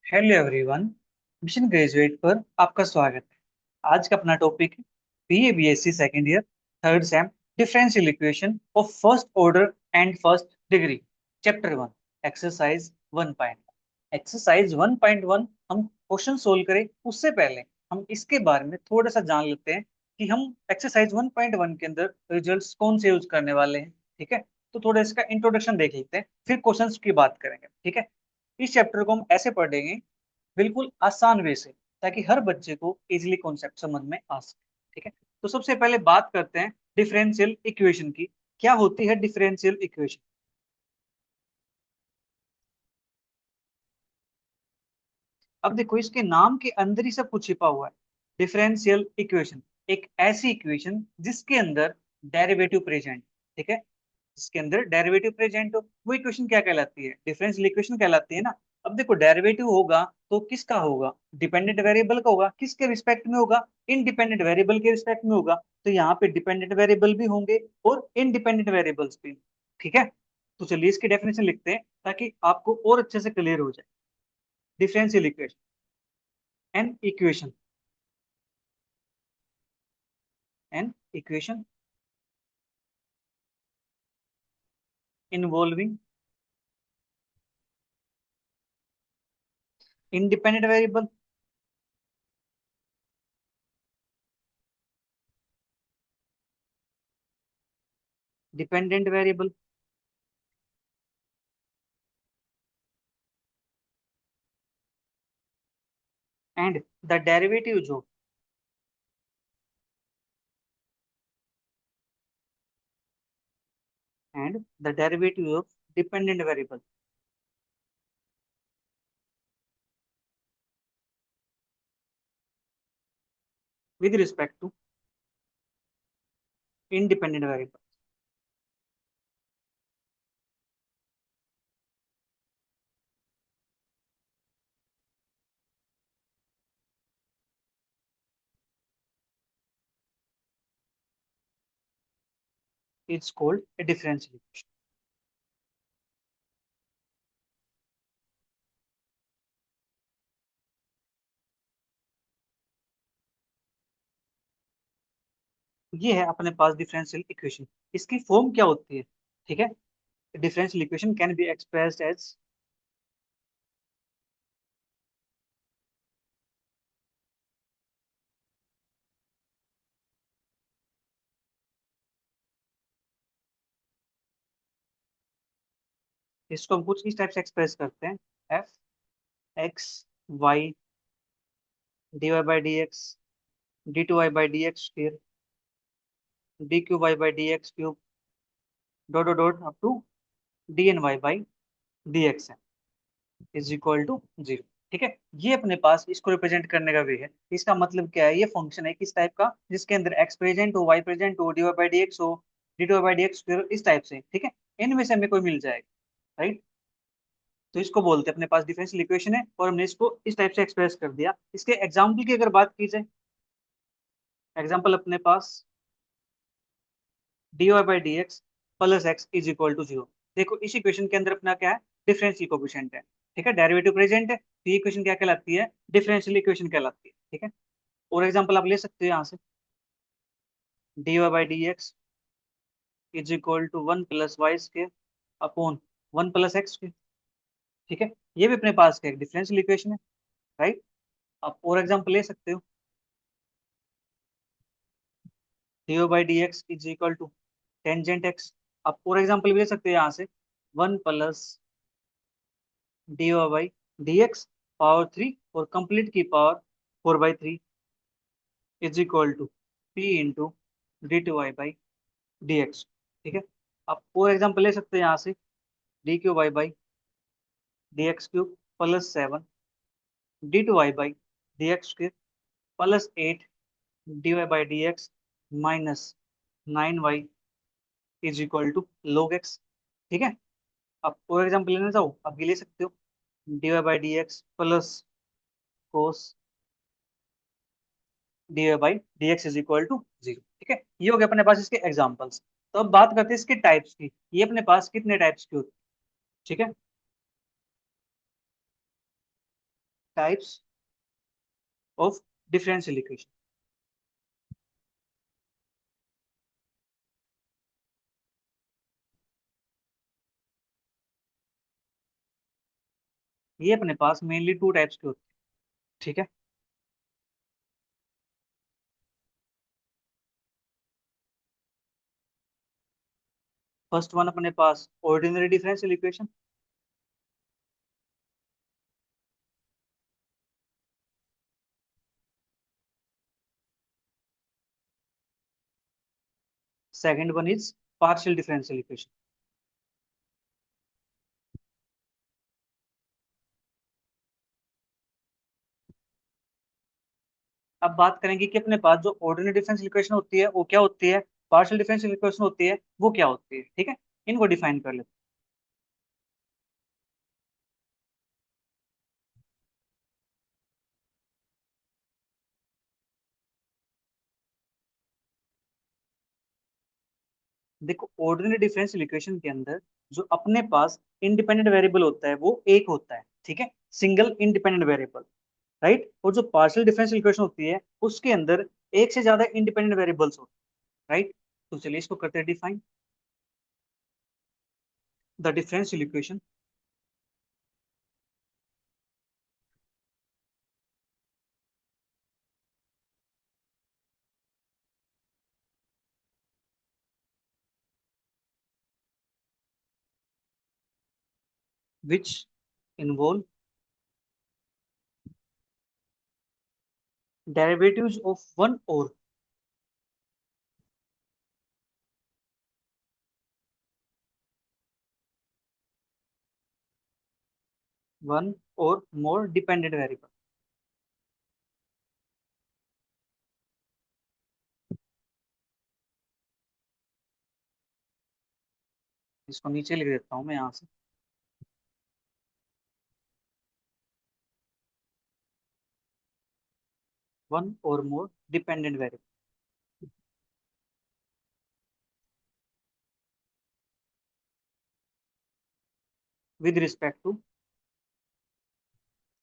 Hello everyone. Mission graduate पर आपका स्वागत है। आज का अपना टॉपिक है BA BSc second year third same differential equation of first order and first degree, chapter 1, exercise 1.1। Exercise 1.1 हम क्वेश्चन सोल्व करें उससे पहले हम इसके बारे में थोड़ा सा जान लेते हैं कि हम एक्सरसाइज 1.1 के अंदर रिजल्ट्स कौन से यूज करने वाले हैं। ठीक है, तो थोड़ा इसका इंट्रोडक्शन देख लेते हैं, फिर क्वेश्चंस की बात करेंगे। ठीक है, इस चैप्टर को हम ऐसे पढ़ेंगे बिल्कुल आसान वे से, ताकि हर बच्चे को इजीली कॉन्सेप्ट समझ में आ सके। ठीक है, तो सबसे पहले बात करते हैं डिफरेंशियल इक्वेशन की। क्या होती है डिफरेंशियल इक्वेशन? अब देखो, इसके नाम के अंदर ही सब कुछ छिपा हुआ है। डिफरेंशियल इक्वेशन एक ऐसी इक्वेशन जिसके अंदर डेरिवेटिव प्रेजेंट। ठीक है, जिसके अंदर डेरिवेटिव प्रेजेंट हो वो इक्वेशन क्या कहलाती है? डिफरेंशियल इक्वेशन कहलाती है ना। अब देखो, डेरिवेटिव होगा तो किसका होगा? डिपेंडेंट वेरिएबल का होगा। किसके रिस्पेक्ट में होगा? इंडिपेंडेंट वेरिएबल के रिस्पेक्ट में होगा। तो यहाँ पे डिपेंडेंट वेरिएबल भी होंगे और इंडिपेंडेंट वेरिएबल्स भी। ठीक है, तो चलिए इसकी डेफिनेशन लिखते हैं ताकि आपको और अच्छे से क्लियर हो जाए। Differential equation, an equation, an equation involving independent variable dependent variable and the derivative जो and the derivative of dependent variable with respect to independent variable. It's called a differential equation. ये है अपने पास differential equation. इसकी form क्या होती है? ठीक है, differential equation can be expressed as, इसको हम कुछ इस टाइप से एक्सप्रेस करते हैं। F X Y D Y by D X D two Y by D X square D cube Y by D X cube dot dot dot up to D N Y by D X is equal to zero. ठीक है, ये अपने पास इसको represent करने का वे है। इसका मतलब क्या है? ये फंक्शन है किस टाइप का? जिसके अंदर एक्स प्रेजेंट हो, वाई प्रेजेंट हो, D Y by D X हो, D two Y by D X इस टाइप से। ठीक है, इनमें से हमें कोई मिल जाएगा। राइट, तो इसको बोलते हैं अपने पास डिफरेंशियल इक्वेशन है और हमने इसको इस टाइप से एक्सप्रेस कर दिया। इसके एग्जाम्पल की अगर बात की जाए, एग्जाम्पल अपने पास D Y by D X plus X is equal to zero. देखो, इस इक्वेशन के अंदर अपना क्या है? डिफरेंशियल कोएफिशिएंट है। ठीक है, डेरिवेटिव प्रेजेंट है, तो ये इक्वेशन क्या कहलाती है? डिफरेंशियल इक्वेशन कहलाती है। ठीक है, और एग्जांपल आप ले सकते हो यहाँ से, D Y by D X is equal to one plus Y square upon one plus X square. ठीक है, ये भी अपने पास क्या है? डिफरेंशियल इक्वेशन है। राइट, आप और एग्जांपल ले सकते हो, D Y by D X is equal to tangent X. आप और एग्जांपल भी ले सकते हो यहाँ से, one plus D Y by D X power three और कंप्लीट की power four by three is equal to P into D two Y by D X. ठीक है, आप और एग्जांपल ले सकते हैं यहाँ से, D cube Y by D X cube plus seven D two Y by D X square plus eight D Y by D X minus nine Y is equal to log X. ठीक है, आप और example लेना चाहो आप ये ले सकते हो, D Y by D X plus cos D Y by D X is equal to zero. ठीक है, ये हो गया अपने पास इसके एग्जांपल्स। तो अब बात करते हैं इसके टाइप्स की। ये अपने पास कितने टाइप्स की होती है? ठीक है, टाइप्स ऑफ डिफरेंशियल इक्वेशन। ये अपने पास मेनली टू टाइप्स के होते हैं, ठीक है। फर्स्ट वन अपने पास ordinary differential equation, second one is partial differential equation. अब बात करेंगे कि अपने पास जो ऑर्डिनरी डिफरेंशियल इक्वेशन होती है वो क्या होती है, पार्शियल डिफरेंशियल इक्वेशन होती है वो क्या होती है, ठीक है। इनको डिफाइन कर लेते हैं। देखो ऑर्डिनरी डिफरेंशियल इक्वेशन के अंदर जो अपने पास इंडिपेंडेंट वेरिएबल होता है वो एक होता है, ठीक है, सिंगल इंडिपेंडेंट वेरिएबल, राइट। और जो पार्शियल डिफरेंशियल इक्वेशन होती है उसके अंदर एक से ज्यादा इंडिपेंडेंट वेरिएबल्स होते हैं, राइट। तो चलिए इसको करते हैं define. The differential equation which involve derivatives of one or more dependent variable। इसको नीचे लिख देता हूं मैं यहाँ से। वन और more dependent variable with respect to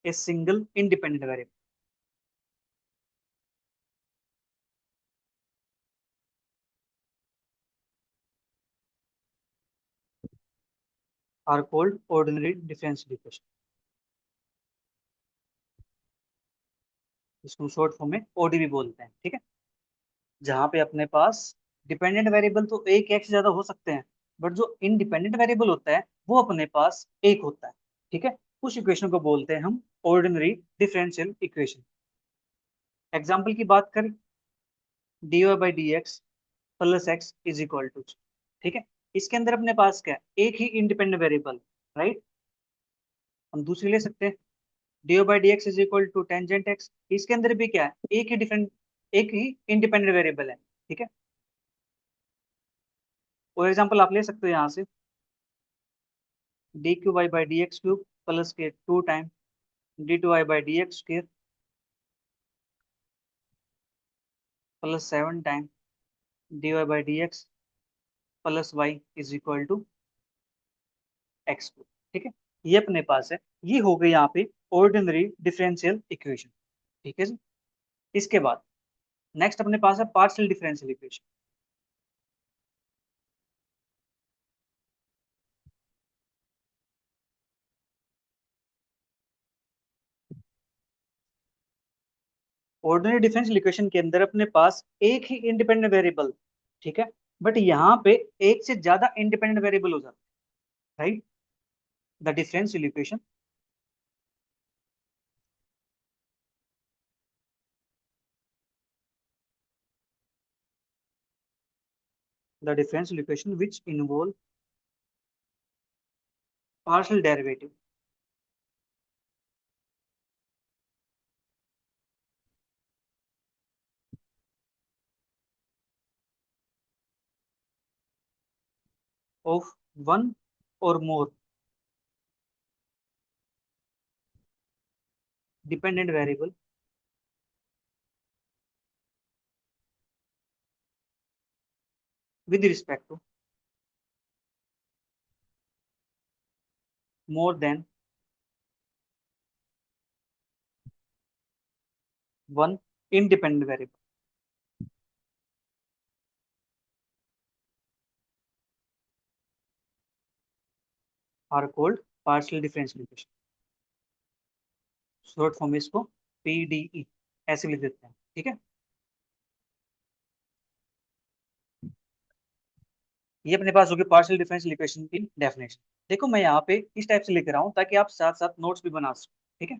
a single independent variable are called ordinary differential equation। इसको शॉर्ट फॉर्म में ओडीबी बोलते हैं, ठीक है। जहां पे अपने पास डिपेंडेंट वेरिएबल तो एक एक से ज्यादा हो सकते हैं, बट जो इंडिपेंडेंट वेरिएबल होता है वो अपने पास एक होता है, ठीक है। उस इक्वेशन को बोलते हैं हम ऑर्डिनरी डिफरेंशियल इक्वेशन। एग्जाम्पल की बात करें, D Y by D X plus X is equal to, ठीक है। इसके अंदर अपने पास क्या है, एक ही इंडिपेंडेंट वेरिएबल, राइट। हम दूसरी ले सकते हैं, D by D X is equal to tangent X. इसके अंदर भी क्या है, एक ही इंडिपेंडेंट वेरिएबल है, ठीक है। और एग्जांपल आप ले सकते हो यहाँ से, D cube Y by D X cube plus के 2 time D two Y by D X square plus 7 time D Y by D X plus Y is equal to X cube, ठीक है। ये अपने पास है, ये हो गई यहाँ पे ऑर्डिनरी डिफरेंशियल इक्वेशन, ठीक है जी। इसके बाद नेक्स्ट अपने पास है partial differential equation. Ordinary differential equation के अंदर अपने पास एक ही इंडिपेंडेंट वेरिएबल, ठीक है, बट यहाँ पे एक से ज्यादा इंडिपेंडेंट वेरिएबल हो जाता है, right. The differential equation the differential equation which involve partial derivative of one और more dependent variable with respect to more than one independent variable are called partial differential equation। Short form में इसको PDE ऐसे लिख देते हैं, ठीक है। ये अपने पास होगी पार्शियल डिफरेंशियल इक्वेशन की डेफिनेशन। देखो मैं यहाँ पे इस टाइप से लिख रहा हूँ ताकि आप साथ साथ नोट्स भी बना सको, ठीक है।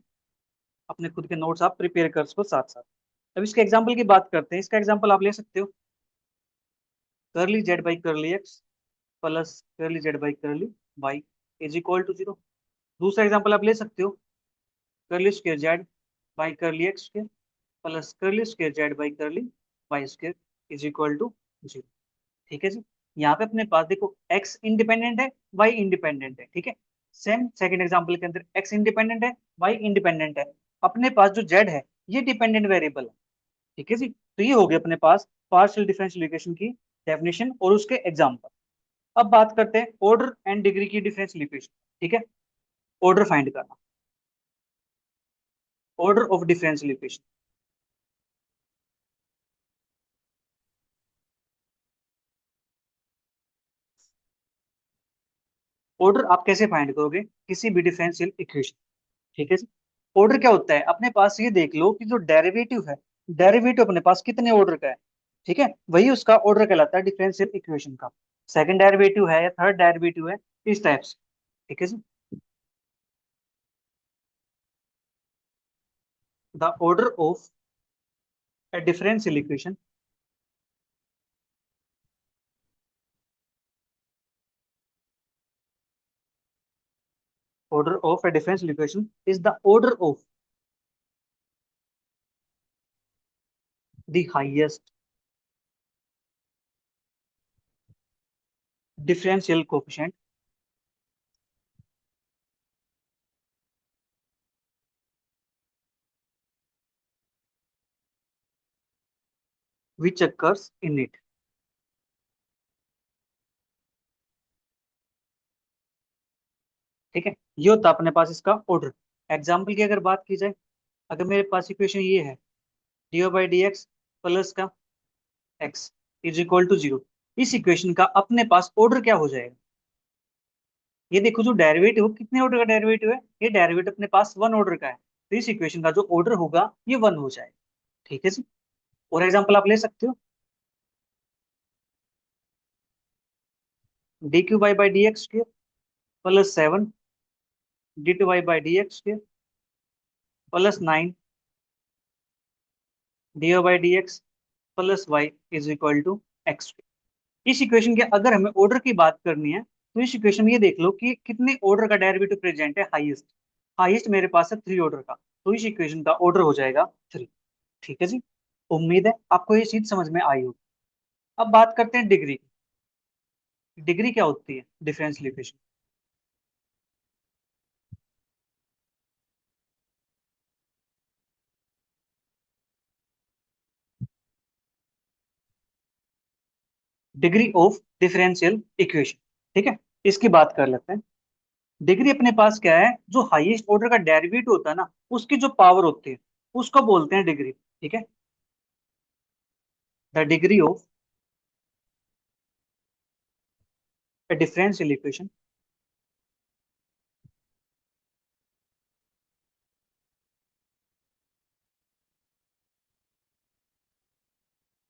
अपने खुद के नोट्स आप प्रिपेयर कर सको साथ साथ। अब इसके एग्जाम्पल की बात करते हैं। इसका एग्जाम्पल आप ले सकते हो curly Z by curly X plus curly Z by curly Y is equal to zero. दूसरा एग्जाम्पल आप ले सकते हो curly square Z by curly X square plus curly square Z by curly Y square is equal to zero. ठीक है जी। यहाँ पे अपने पास देखो x इंडिपेंडेंट है, y इंडिपेंडेंट है, ठीक है। सेम सेकंड एग्जांपल के अंदर x इंडिपेंडेंट है, y इंडिपेंडेंट है। अपने पास जो z है ये डिपेंडेंट वेरिएबल है, ठीक है जी। तो ये हो गया अपने पास पार्शियल डिफरेंशियल इक्वेशन की डेफिनेशन और उसके एग्जांपल। अब बात करते हैं ऑर्डर एंड डिग्री की डिफरेंशियल इक्वेशन, ठीक है। ऑर्डर फाइंड करना, order of differential equation. Order आप कैसे फाइंड करोगे किसी भी डिफरेंशियल इक्वेशन, ठीक है जी। ऑर्डर क्या होता है अपने पास, ये देख लो कि जो डेरिवेटिव है, डेरिवेटिव अपने पास कितने ऑर्डर का है, ठीक है। वही उसका ऑर्डर कहलाता है डिफरेंशियल इक्वेशन का। सेकंड डेरिवेटिव है या थर्ड डेरिवेटिव है, इस टाइप से, ठीक है जी। The order of a differential equation order of a differential equation is the order of the highest differential coefficient which occurs in it। ठीक है, ये होता है अपने पास इसका ऑर्डर। एग्जाम्पल की अगर बात की जाए, अगर मेरे पास इक्वेशन ये है D by D X plus का X is equal to zero, इस इक्वेशन का अपने पास ऑर्डर क्या हो जाएगा। ये देखो जो डेरिवेटिव कितने ऑर्डर का डेरिवेटिव है, ये डेरिवेटिव अपने पास वन ऑर्डर का है, तो इस इक्वेशन का जो ऑर्डर होगा ये वन हो जाएगा, ठीक है जी। और एग्जाम्पल आप ले सकते हो D q by D X square plus seven D two Y by D X square plus nine D by D X plus Y is equal to X. इस इक्वेशन के अगर हमें ऑर्डर की बात करनी है तो इस इक्वेशन में ये देख लो कि कितने ऑर्डर का डेरिवेटिव प्रेजेंट है, हाईएस्ट। हाईएस्ट मेरे पास है थ्री ऑर्डर का, तो इस इक्वेशन का ऑर्डर हो जाएगा थ्री, ठीक है जी। उम्मीद है आपको ये चीज समझ में आई होगी। अब बात करते हैं डिग्री। डिग्री क्या होती है differential equation. Degree of differential equation, ठीक है। इसकी बात कर लेते हैं। डिग्री अपने पास क्या है, जो हाईएस्ट ऑर्डर का डेरिवेटिव होता है ना, उसकी जो पावर होती है उसको बोलते हैं डिग्री, ठीक है। The degree of A differential equation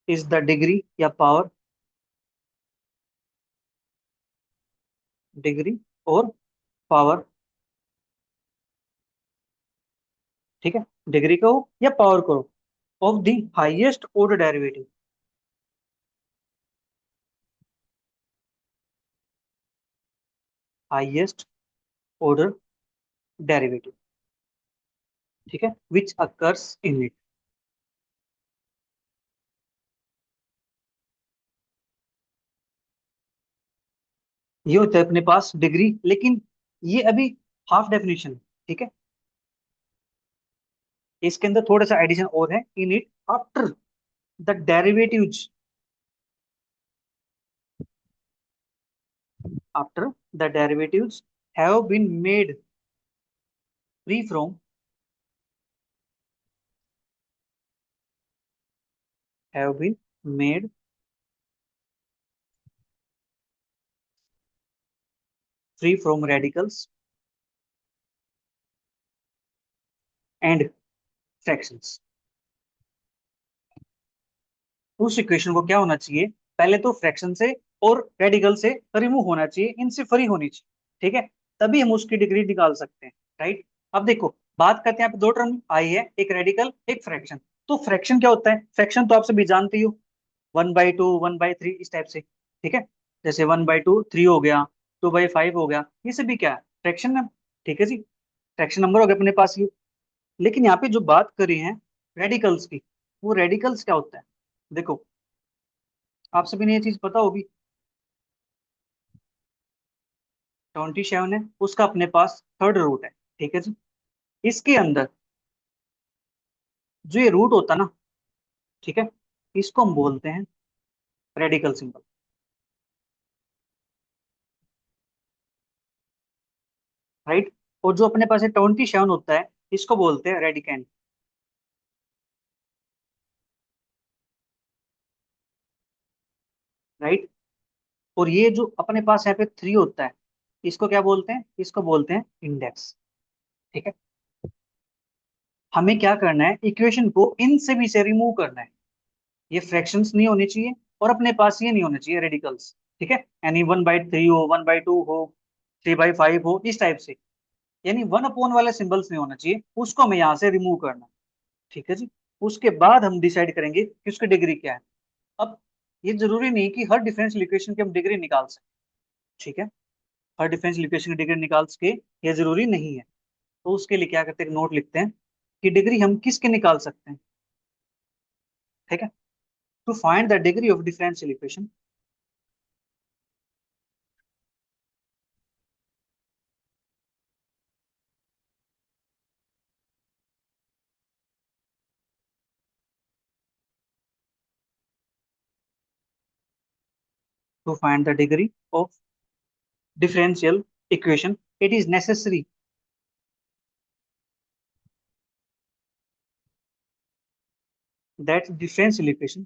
is the degree या पावर, डिग्री और पावर, ठीक है। डिग्री को या पावर को of the highest order derivative, highest order derivative, ठीक है, विच अकर्स इन इट। ये होता है अपने पास डिग्री, लेकिन ये अभी हाफ डेफिनेशन, ठीक है। इसके अंदर थोड़ा सा एडिशन और है, in it after the derivatives, after the derivatives have been made free from have been made free from radicals and fractions. उस इक्वेशन को क्या होना चाहिए, पहले तो फ्रैक्शन से और रेडिकल से रिमूव होना चाहिए, इनसे फ्री होनी चाहिए, ठीक है, तभी हम उसकी डिग्री निकाल सकते हैं, राइट। अब देखो, बात करते हैं, यहाँ पे दो टर्म आई है, एक रेडिकल एक फ्रैक्शन। तो फ्रैक्शन क्या होता है, फ्रैक्शन तो आप सभी जानते ही हो, 1/2 1/3 इस टाइप से, ठीक है। जैसे 1/2 3 हो गया, 2/5 हो गया, ये सभी क्या है, फ्रैक्शन है, ठीक है जी, फ्रैक्शन नंबर हो गए अपने पास ये। लेकिन यहाँ पे जो बात करी है रेडिकल्स की, वो रेडिकल्स क्या होता है, देखो आप सभी ने ये चीज पता होगी, 27 है, उसका अपने पास थर्ड रूट है, ठीक है जी। इसके अंदर जो ये रूट होता है ना, ठीक है, इसको हम बोलते हैं रेडिकल सिंबल, राइट। और जो अपने पास 27 होता है, इसको बोलते हैं रेडिकेंड, राइट। और ये जो अपने पास यहाँ पे 3 होता है, इसको क्या बोलते हैं, इसको बोलते हैं इंडेक्स, ठीक है। हमें क्या करना है, इक्वेशन को इन सभी से रिमूव करना है, ये फ्रैक्शंस नहीं होने चाहिए, और अपने पास ये नहीं होने चाहिए रेडिकल्स, ठीक है। यानी 1/3 हो, 1/2 हो, 3/5 हो, इस टाइप से, यानी 1 अपॉन वाले सिंबल्स नहीं होना चाहिए, उसको हमें यहाँ से रिमूव करना है, ठीक है जी। उसके बाद हम डिसाइड करेंगे कि उसकी डिग्री क्या है। अब ये जरूरी नहीं कि हर डिफरेंशियल इक्वेशन की हम डिग्री निकाल सकें, ठीक है, हर डिफरेंशियल इक्वेशन की डिग्री निकाल सके ये जरूरी नहीं है। तो उसके लिए क्या करते हैं, नोट लिखते हैं कि डिग्री हम किसके निकाल सकते हैं, ठीक है। To find the degree of differential equation, to find the degree of differential equation, it is necessary that differential equation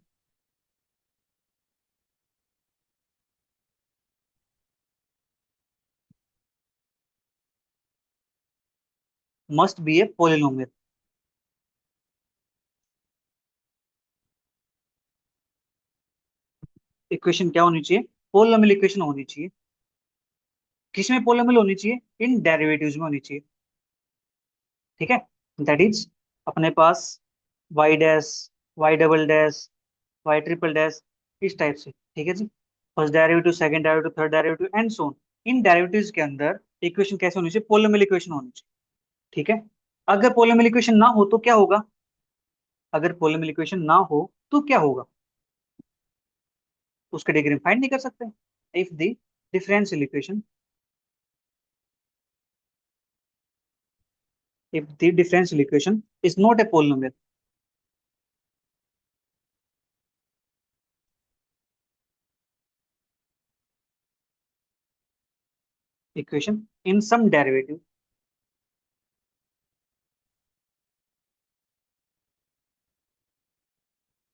must be a polynomial। Equation क्या होनी चाहिए, पोलिनोमियल इक्वेशन होनी चाहिए। किसमें पोलिनोमियल होनी चाहिए, इन डेरिवेटिव्स में होनी चाहिए, ठीक है। दैट इज अपने पास Y dash, Y double dash, Y triple dash, इस टाइप से, ठीक है जी। First derivative, second derivative, third derivative and so on. इन डेरिवेटिव्स के अंदर इक्वेशन कैसे होनी चाहिए, पोलिनोमियल इक्वेशन होनी चाहिए, ठीक है। अगर पोलिनोमियल इक्वेशन ना हो तो क्या होगा, अगर पोलिनोमियल इक्वेशन ना हो तो क्या होगा, उसके डिग्री फाइंड नहीं कर सकते। If the differential equation, if the differential equation is not a polynomial equation in some derivative,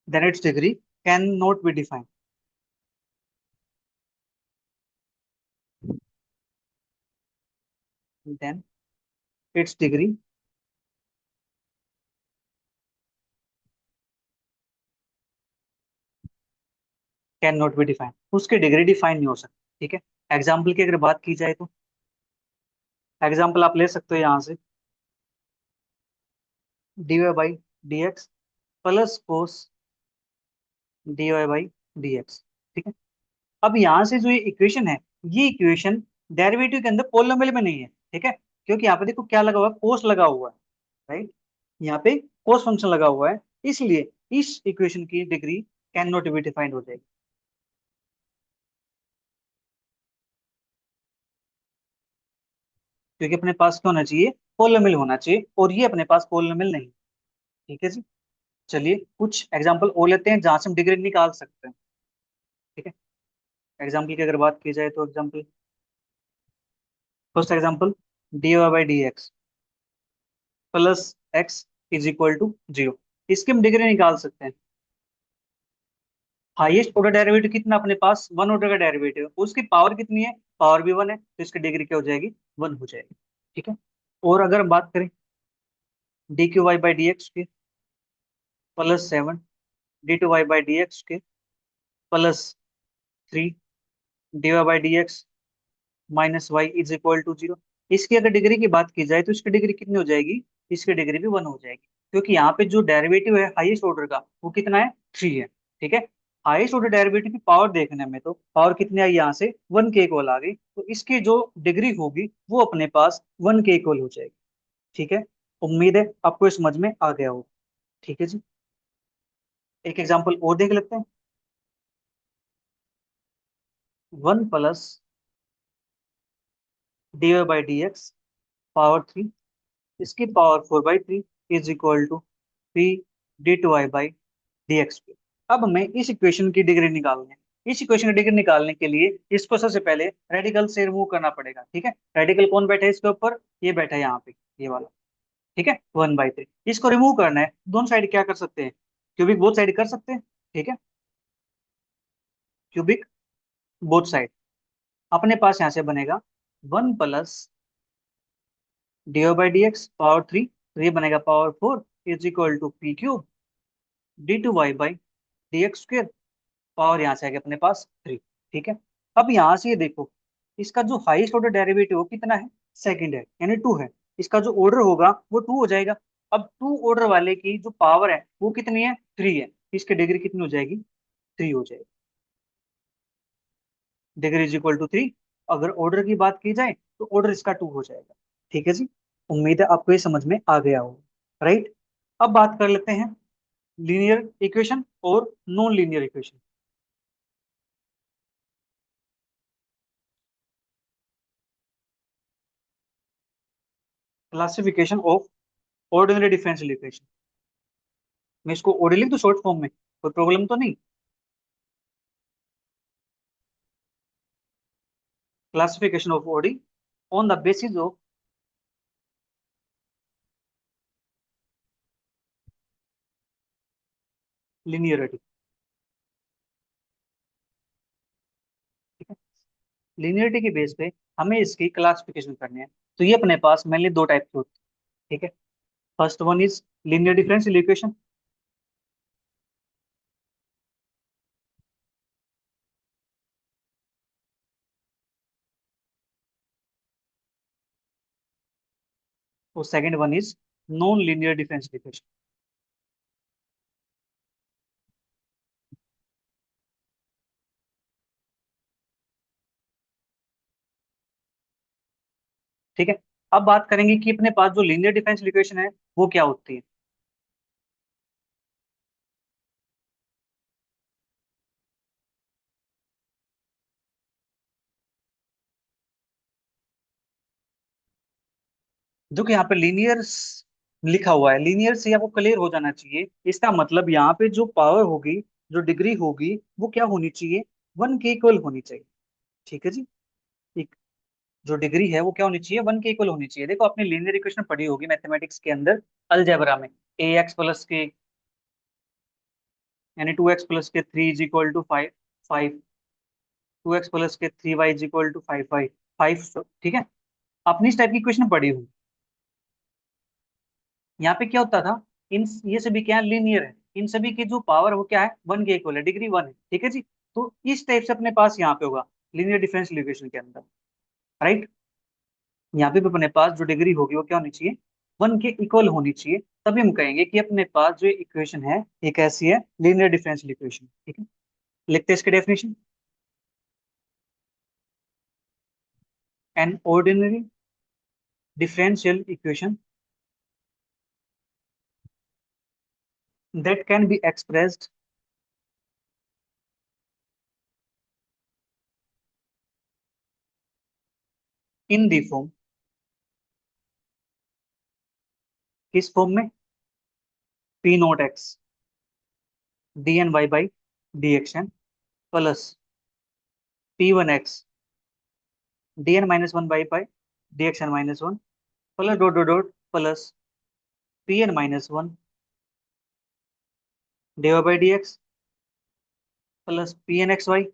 then its degree cannot be defined, then its degree cannot be defined, उसकी डिग्री डिफाइन नहीं हो सकती, ठीक है। Example की अगर बात की जाए तो एग्जाम्पल आप ले सकते हो यहाँ से, dy by D X plus cos dy by D X, ठीक है। अब यहाँ से जो ये इक्वेशन है, ये इक्वेशन डेरिवेटिव के अंदर पोलिनोमियल में नहीं है, ठीक है, क्योंकि यहाँ पे देखो क्या लगा हुआ है, कोस लगा हुआ है, राइट, यहाँ पे कोस फंक्शन लगा हुआ है, इसलिए इस इक्वेशन की degree can not be defined हो जाएगी, क्योंकि अपने पास क्या होना चाहिए, पोलिनोमियल होना चाहिए, और ये अपने पास पोलिनोमियल नहीं, ठीक है जी। चलिए कुछ एग्जांपल और लेते हैं जहां से हम डिग्री निकाल सकते हैं, ठीक है। एग्जाम्पल की अगर बात की जाए तो example, first example, D Y by D X plus X is equal to 0, इसकी हम डिग्री निकाल सकते हैं, हाईएस्ट ऑर्डर डेरिवेटिव कितना अपने पास, वन ऑर्डर का डेरिवेटिव, उसकी पावर कितनी है, पावर भी वन है, तो इसकी डिग्री क्या हो जाएगी, वन हो जाएगी। ठीक है। और अगर हम बात करें D cube Y by D X के plus seven, D two Y by D X के plus three, D Y by D X minus Y is equal to zero. इसकी अगर डिग्री की बात की जाए तो इसकी डिग्री कितनी हो जाएगी, इसकी डिग्री भी वन हो जाएगी, क्योंकि यहाँ पे जो डेरिवेटिव है हाईएस्ट ऑर्डर का वो कितना है, थ्री है। ठीक है। हाईएस्ट ऑर्डर डेरिवेटिव की पावर देखने में तो पावर कितनी आई यहाँ से, वन के इक्वल आ गई, तो इसकी जो डिग्री होगी वो अपने पास वन के इक्वल हो जाएगी। ठीक है। उम्मीद है आपको ये समझ में आ गया हो। ठीक है जी। एक एग्जाम्पल और देख लेते हैं। One plus D Y by D X power three, इसकी power four by three is equal to P D two I by D X P. अब हमें इस इक्वेशन की डिग्री निकालनी है। इस इक्वेशन की डिग्री निकालने के लिए इसको सबसे पहले रेडिकल से रिमूव करना पड़ेगा। ठीक है। रेडिकल कौन बैठा है इसके ऊपर, ये बैठा है यहाँ पे, ये वाला। ठीक है। वन बाई थ्री, इसको रिमूव करना है, दोनों साइड क्या कर सकते हैं, क्यूबिक बोथ साइड कर सकते हैं। ठीक है। क्यूबिक बोथ साइड, अपने पास यहाँ से बनेगा one plus D by D X power three, तो ये बनेगा power four is equal to P cube D two Y by D X square, power यहाँ से आ गया अपने पास थ्री। ठीक है। अब यहाँ से ये देखो, इसका जो हाईएस्ट ऑर्डर डेरिवेटिव वो कितना है, सेकंड है, यानी टू है। इसका जो ऑर्डर होगा वो टू हो जाएगा। अब टू ऑर्डर वाले की जो पावर है वो कितनी है, थ्री है, इसकी डिग्री कितनी हो जाएगी, थ्री हो जाएगी। Degree is equal to three. अगर ऑर्डर की बात की जाए तो ऑर्डर इसका टू हो जाएगा। ठीक है जी। उम्मीद है आपको ये समझ में आ गया हो। राइट। अब बात कर लेते हैं लीनियर इक्वेशन और non linear equation. Classification of ordinary differential equation. मैं इसको ओडी लिख दूं शॉर्ट फॉर्म में, कोई प्रॉब्लम तो नहीं। Classification of OD on the basis of linearity. ठीक है। लिनियरिटी के बेस पे हमें इसकी क्लासिफिकेशन करनी है। तो ये अपने पास मेनली दो टाइप की होती है। ठीक है। First one is linear differential equation, और second one is non linear differential equation. ठीक है। अब बात करेंगे कि अपने पास जो लीनियर डिफरेंशियल इक्वेशन है वो क्या होती है। जो कि यहाँ पे लीनियर लिखा हुआ है, लीनियर से आपको क्लियर हो जाना चाहिए। इसका मतलब यहाँ पे जो पावर होगी, जो डिग्री होगी, वो क्या होनी चाहिए, वन के इक्वल होनी चाहिए। ठीक है जी। एक जो डिग्री है वो क्या होनी चाहिए, वन के इक्वल होनी चाहिए। देखो आपने लीनियर इक्वेशन पढ़ी होगी मैथमेटिक्स के अंदर, अलजेब्रा में, ए एक्स प्लस के यानी टू एक्स प्लस के three is equal to five, five, two X plus के three Y is equal to five, five, five. ठीक है। आपने इस टाइप की इक्वेशन पढ़ी हुई। यहाँ पे क्या होता था, इन ये सभी क्या है, लीनियर है, इन सभी की जो पावर वो क्या है, वन के इक्वल है, डिग्री वन है। ठीक है जी। तो इस टाइप से अपने पास यहाँ पे होगा लीनियर डिफरेंशियल इक्वेशन के अंदर। राइट। यहाँ पे भी अपने पास जो डिग्री होगी वो क्या होनी चाहिए, वन के इक्वल होनी चाहिए। तभी हम कहेंगे कि अपने पास जो इक्वेशन है ये कैसी है, लीनियर डिफरेंशियल इक्वेशन। ठीक है। लिखते हैं इसके definition. An ordinary differential equation that can be expressed in the form, किस फॉर्म में, P naught X D N Y by D X N plus P one X D N minus one by by D X N minus one plus dot dot dot plus P N minus one D Y by D X plus P N X Y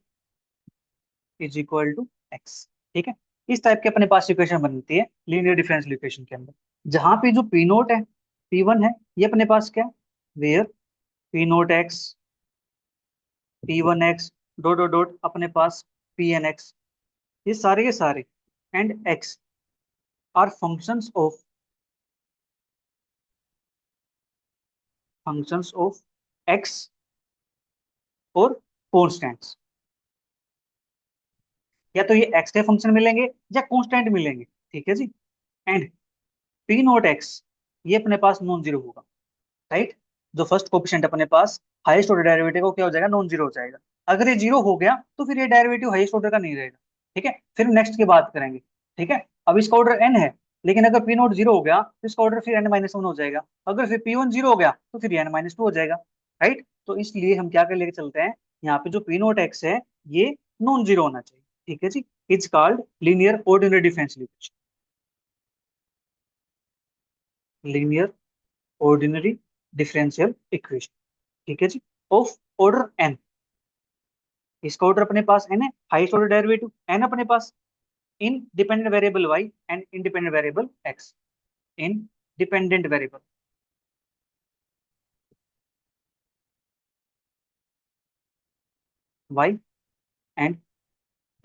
is equal to X. ठीक है, इस type के अपने पास equation बनती है linear differential equation के अंदर, जहां पे जो पी नोट है, पी वन है, ये अपने पास क्या है, where P naught X, P one X, dot dot dot अपने पास पी एन एक्स, ये सारे के सारे and X are functions of X और कॉन्स्टेंट्स, या तो ये एक्स के फंक्शन मिलेंगे या कॉन्स्टेंट मिलेंगे। ठीक है जी। एंड पी नोट एक्स ये अपने पास नॉन जीरो होगा, राइट। जो फर्स्ट कोफिशिएंट अपने पास हाईएस्ट ऑर्डर डेरिवेटिव को क्या हो जाएगा, नॉन जीरो हो जाएगा। अगर ये जीरो हो गया तो फिर ये डेरिवेटिव हाईएस्ट ऑर्डर का नहीं रहेगा। ठीक है, फिर नेक्स्ट की बात करेंगे। ठीक है, अब इसका ऑर्डर एन है, लेकिन अगर पी नोट जीरो हो गया तो इसका ऑर्डर फिर एन माइनस वन हो जाएगा। अगर फिर पी वन जीरो हो गया तो फिर एन माइनस टू हो जाएगा, राइट। तो इसलिए हम क्या कर लेके चलते हैं, यहाँ पे जो पी नोट एक्स है ये नॉन जीरो होना चाहिए। ठीक है जी, it's called linear ordinary differential equation, linear ordinary differential equation. ठीक है जी, ऑफ ऑर्डर एन। इसका ऑर्डर अपने पास एन है, हाईएस्ट ऑर्डर डेरिवेटिव एन अपने पास, in dependent variable Y and independent variable X. In dependent variable Y and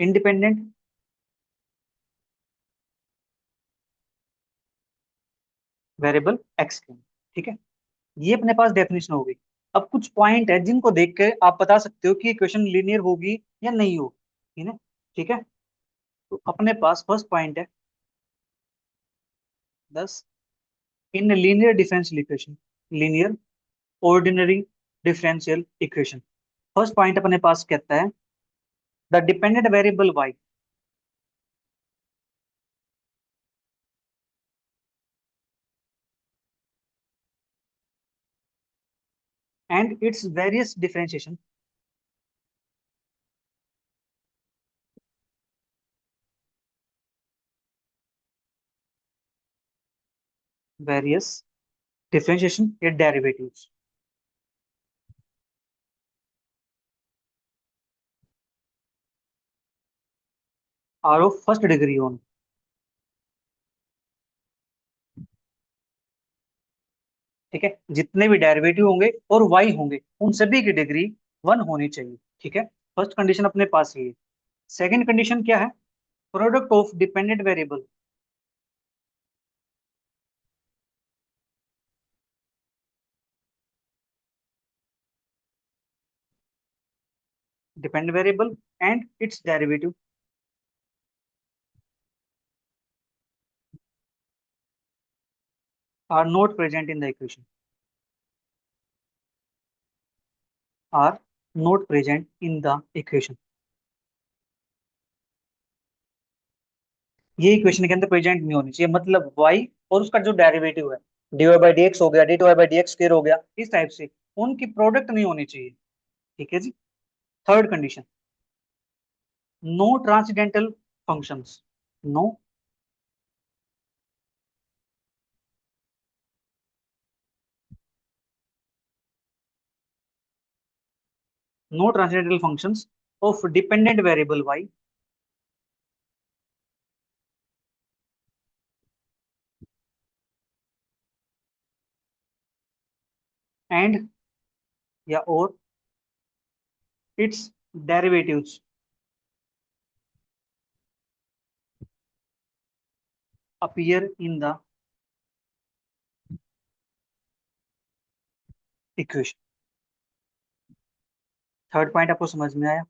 independent variable X के। ठीक है, ये अपने पास डेफिनेशन हो गई। अब कुछ पॉइंट है जिनको देख के आप बता सकते हो कि इक्वेशन लीनियर होगी या नहीं होगी। ठीक है, ठीक है। तो अपने पास फर्स्ट पॉइंट है 10, in linear differential equation, linear ordinary differential equation, first point अपने पास कहता है the dependent variable Y and its various differentiation, various differentiation या derivatives are of first degree on. ठीक है, जितने भी डेरिवेटिव होंगे और वाई होंगे उन सभी की डिग्री वन होनी चाहिए। ठीक है, फर्स्ट कंडीशन अपने पास ये है। सेकंड कंडीशन क्या है, product of dependent variable, dependent variable and its derivative are not present in the equation, are not present in the equation. ये इक्वेशन के अंदर प्रेजेंट नहीं होनी चाहिए, मतलब वाई और उसका जो डेरिवेटिव है, dy बाई डी एक्स हो गया, D two Y by D X square हो गया, इस टाइप से उनकी प्रोडक्ट नहीं होनी चाहिए। ठीक है जी। Third condition, no transcendental functions, no no transcendental functions of dependent variable Y and या और its derivatives appear in the equation. Third point आपको समझ में आया।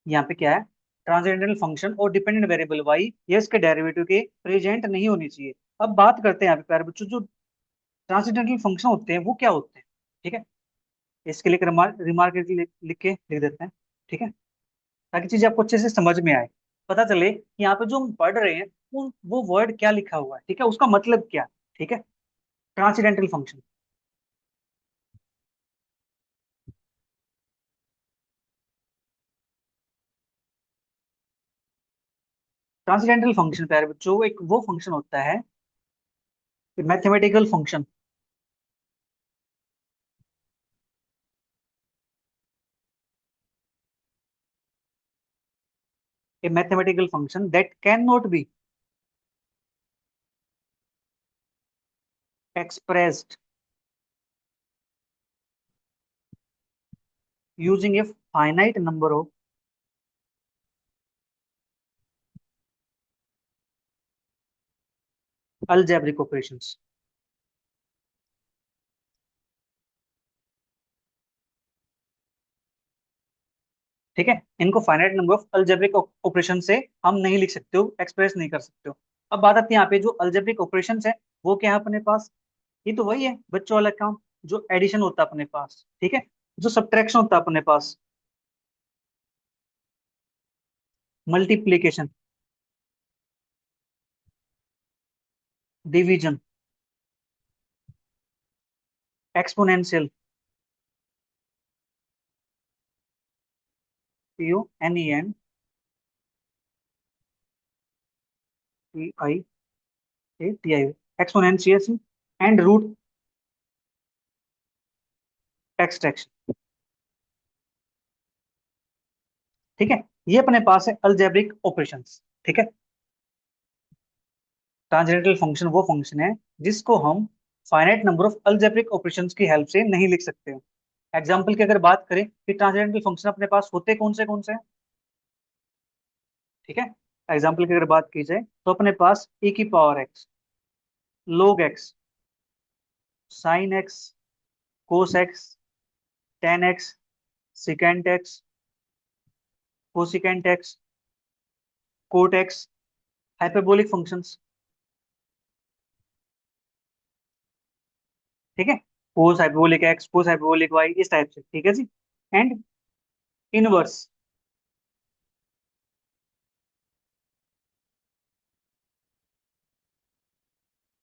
यहाँ पे क्या है, ट्रांसेंडेंटल फंक्शन और डिपेंडेंट वेरिएबल वाई ये इसके डेरिवेटिव के प्रेजेंट नहीं होनी चाहिए। अब बात करते हैं यहाँ पे प्यारे बच्चों, जो ट्रांसेंडेंटल फंक्शन होते हैं वो क्या होते हैं। ठीक है, इसके लिए रिमार्क लिख के लिख देते हैं। ठीक है, ताकि चीजें आपको अच्छे से समझ में आए, पता चले कि यहाँ पे जो हम पढ़ रहे हैं वो वर्ड क्या लिखा हुआ है। ठीक है, उसका मतलब क्या है। ठीक है, ट्रांसेंडेंटल फंक्शन, ट्रांसेंडेंटल फंक्शन प्यारे बच्चों एक वो फंक्शन होता है, mathematical function A mathematical function that can not be expressed using a finite number of algebraic operations। ठीक है, इनको finite number of algebraic operation से हम नहीं लिख सकते हो, एक्सप्रेस नहीं कर सकते हो। अब बात आती है यहाँ पे जो अलजेब्रिक ऑपरेशन है वो क्या है अपने पास, ये तो वही है बच्चों वाला काम, जो एडिशन होता है अपने पास, ठीक है, जो सब्ट्रैक्शन होता है अपने पास, multiplication, division, exponential, CUNENTIATI, exponential and root extraction. ठीक है, ये अपने पास है अलजेब्रिक ऑपरेशंस। ठीक है, ट्रांसेंडेंटल फंक्शन वो फंक्शन है जिसको हम finite number of algebraic operations की हेल्प से नहीं लिख सकते हो। एग्जाम्पल की अगर बात करें कि ट्रांसेंडेंटल फंक्शन अपने पास होते कौन से हैं? ठीक है, एग्जाम्पल की अगर बात की जाए तो अपने पास e की power X, log X, sine X, cos X, tan X, secant X, cosecant X, cot X, hyperbolic functions. ठीक है, cos hyperbolic X, cos hyperbolic Y, इस टाइप से। ठीक है जी, एंड इनवर्स,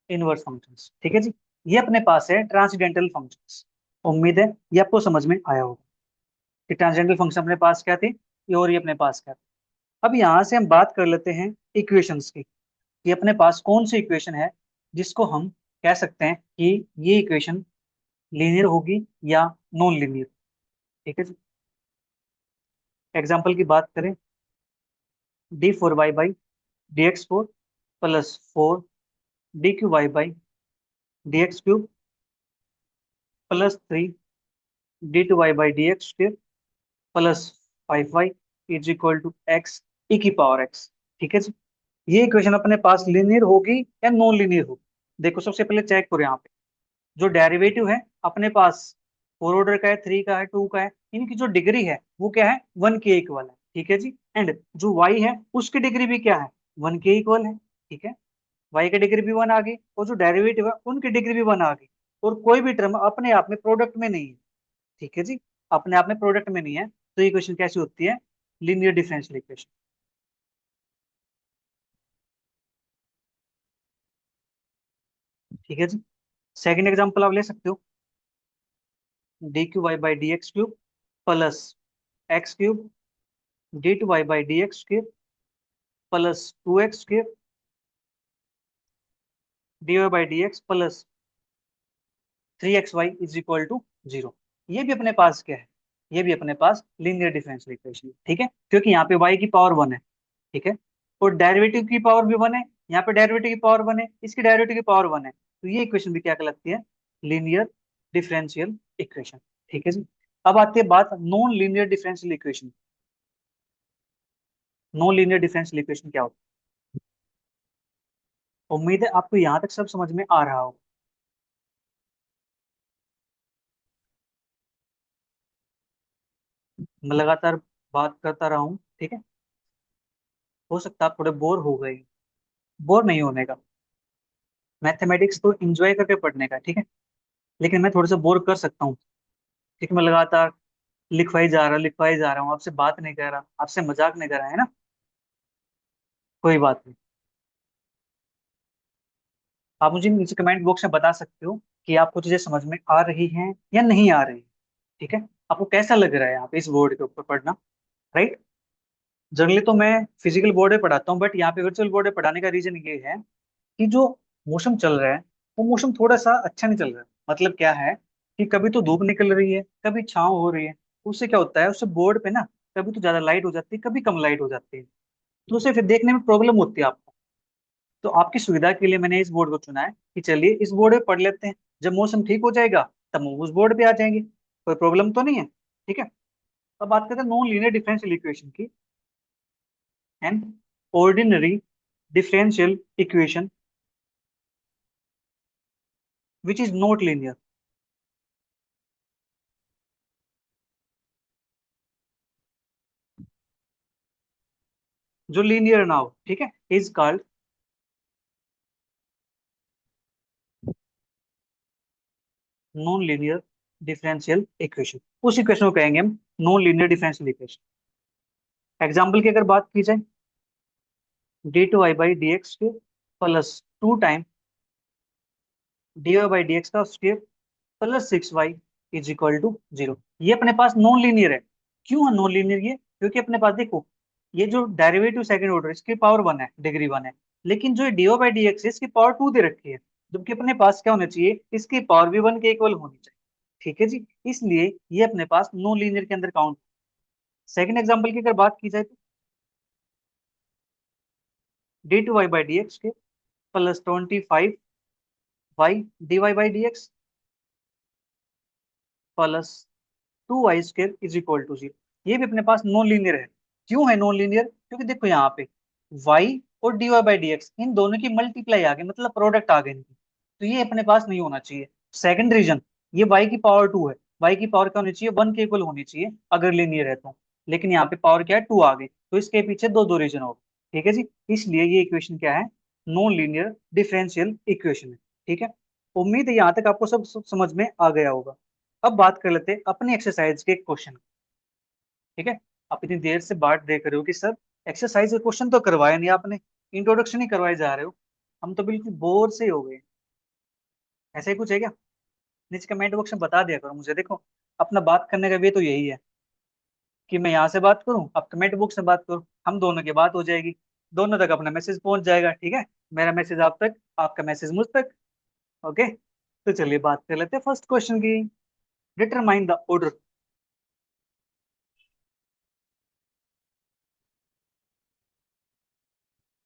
इनवर्स फंक्शंस। ठीक है जी, ये अपने पास है ट्रांसडेंटल फंक्शंस। उम्मीद है ये आपको समझ में आया होगा कि ट्रांसडेंटल फंक्शन अपने पास क्या थे, ये और ये अपने पास क्या थे। अब यहाँ से हम बात कर लेते हैं इक्वेशंस की, कि अपने पास कौन सी इक्वेशन है जिसको हम कह सकते हैं कि ये इक्वेशन लीनियर होगी या नॉन लीनियर। ठीक है जी, एग्जाम्पल की बात करें, d4y/dx4 plus 4 dqy/dx3 plus 3 d2y/dx2 plus 5y is equal to x e की पावर x। ठीक है जी, ये इक्वेशन अपने पास लीनियर होगी या नॉन लीनियर होगी? देखो सबसे पहले चेक करो यहाँ पे, जो डेरिवेटिव है अपने पास फोर ऑर्डर का है, थ्री का है, टू का है, इनकी जो डिग्री है वो क्या है, वन के इक्वल है। ठीक है जी, एंड जो y है उसकी डिग्री भी क्या है, वन के इक्वल है। ठीक है, y की डिग्री भी वन आ गई और जो डेरिवेटिव है उनकी डिग्री भी वन आ गई, और कोई भी टर्म अपने आप में प्रोडक्ट में नहीं है। ठीक है जी, अपने आप में प्रोडक्ट में नहीं है, तो इक्वेशन कैसी होती है, लीनियर डिफरेंशियल इक्वेशन। ठीक है जी, सेकंड एग्जांपल आप ले सकते हो, d3y/dx3 plus x3 d2y/dx3 plus 2x3 dy/dx plus 3xy is equal to 0। ये भी अपने पास क्या है, ये भी अपने पास लीनियर डिफरेंशियल इक्वेशन है। ठीक है, क्योंकि यहाँ पे y की पावर वन है। ठीक है, और डेरिवेटिव की पावर भी वन है, यहाँ पे डेरिवेटिव की पावर वन है, इसकी डेरिवेटिव की पावर वन है, तो ये इक्वेशन भी क्या कहलाती है, लीनियर डिफरेंशियल इक्वेशन। ठीक है जी, अब आती है बात non linear differential equation. Non linear differential equation क्या होता है? उम्मीद है आपको यहाँ तक सब समझ में आ रहा हो। मैं लगातार बात करता रहा हूँ, ठीक है, हो सकता है आप थोड़े बोर हो गए। बोर नहीं होने का, मैथमेटिक्स तो एंजॉय करके पढ़ने का। ठीक है, लेकिन मैं थोड़ा सा बोर कर सकता हूँ, ठीक है, मैं लगातार लिखवाई जा रहा हूँ, आपसे बात नहीं कर रहा, आपसे मजाक नहीं कर रहा है ना, कोई बात नहीं। आप मुझे नीचे कमेंट बॉक्स में बता सकते हो कि आपको चीजें समझ में आ रही हैं या नहीं आ रही। ठीक है, आपको कैसा लग रहा है यहाँ पे इस बोर्ड के ऊपर पढ़ना, राइट? जनरली तो मैं फिजिकल बोर्ड में पढ़ाता हूँ, बट यहाँ पे वर्चुअल बोर्ड में पढ़ाने का रीजन ये है कि जो मौसम चल रहा है वो मौसम थोड़ा सा अच्छा नहीं चल रहा है। मतलब क्या है कि कभी तो धूप निकल रही है, कभी छांव हो रही है, उससे क्या होता है, उससे बोर्ड पे ना कभी तो ज्यादा लाइट हो जाती है, कभी कम लाइट हो जाती है। तो उसे फिर देखने में प्रॉब्लम होती है आपको। तो आपकी सुविधा के लिए मैंने इस बोर्ड को चुना है कि चलिए इस बोर्ड पे पढ़ लेते हैं, जब मौसम ठीक हो जाएगा तब हम उस बोर्ड पे आ जाएंगे, कोई प्रॉब्लम तो नहीं है। ठीक है। अब बात करते हैं नॉन लीनियर डिफरेंशियल इक्वेशन की। An ordinary differential equation which is not linear. जो लीनियर ना हो, ठीक है, is called non linear differential equation. उस इक्वेशन को कहेंगे हम non linear differential equation. Example की अगर बात की जाए, D two Y by D X के plus 2 time D Y by D X का square plus 6y is equal to 0। ये अपने पास नॉन लीनियर है। क्यों है नॉन लीनियर ये? क्योंकि अपने पास देखो, ये जो डेरिवेटिव सेकंड ऑर्डर इसकी पावर 1 है, डिग्री 1 है, लेकिन जो डी बाई डी एक्स है इसकी पावर 2 दे रखी है, जबकि अपने पास क्या होना चाहिए, इसकी पावर भी 1 के इक्वल होनी चाहिए। ठीक है जी, इसलिए ये अपने पास नॉन लीनियर के अंदर काउंट। सेकंड एग्जांपल की अगर बात की जाए तो D two Y by D X के plus 25y D Y by D X plus 2y² is equal to 0। ये भी अपने पास नॉन लीनियर है। क्यों है नॉन लीनियर? क्योंकि देखो यहाँ पे y और dy बाई डी एक्स इन दोनों की मल्टीप्लाई आ गई, मतलब प्रोडक्ट आ गई इनकी, तो ये अपने पास नहीं होना चाहिए। सेकंड रीजन, ये y की पावर 2 है, y की पावर क्या होनी चाहिए, 1 के इक्वल होनी चाहिए अगर लीनियर है तो, लेकिन यहाँ पे पावर क्या है, 2 आ गई, तो इसके पीछे दो दो रीजन हो गए। ठीक है जी, इसलिए ये इक्वेशन क्या है, नॉन लीनियर डिफरेंशियल इक्वेशन है। ठीक है, उम्मीद है यहाँ तक आपको सब समझ में आ गया होगा। अब बात कर लेते हैं अपनी एक्सरसाइज के क्वेश्चन। ठीक है, आप इतनी देर से बात देख रहे हो कि सर एक्सरसाइज के क्वेश्चन तो करवाए नहीं आपने, इंट्रोडक्शन ही करवाए जा रहे हो, हम तो बिल्कुल बोर से ही हो गए। ऐसा ही कुछ है क्या? नीचे कमेंट बॉक्स में बता दिया करो मुझे। देखो, अपना बात करने का भी तो यही है कि मैं यहाँ से बात करूँ, आप कमेंट बॉक्स में बात करो, हम दोनों की बात हो जाएगी, दोनों तक अपना मैसेज पहुंच जाएगा। ठीक है, मेरा मैसेज आप तक, आपका मैसेज मुझ तक। ओके, तो चलिए बात कर लेते हैं फर्स्ट क्वेश्चन की। Determine the order,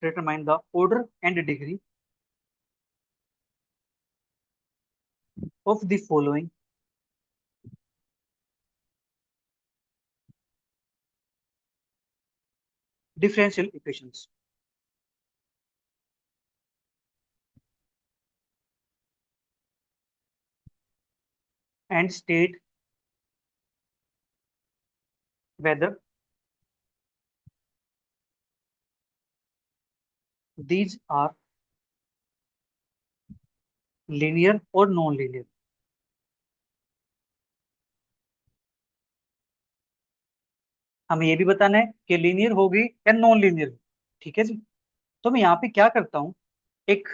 determine the order and degree of the following differential equations and state whether these are linear or non-linear। हमें ये भी बताना है कि लीनियर होगी या नॉन लीनियर। ठीक है जी, तो मैं यहाँ पे क्या करता हूँ, एक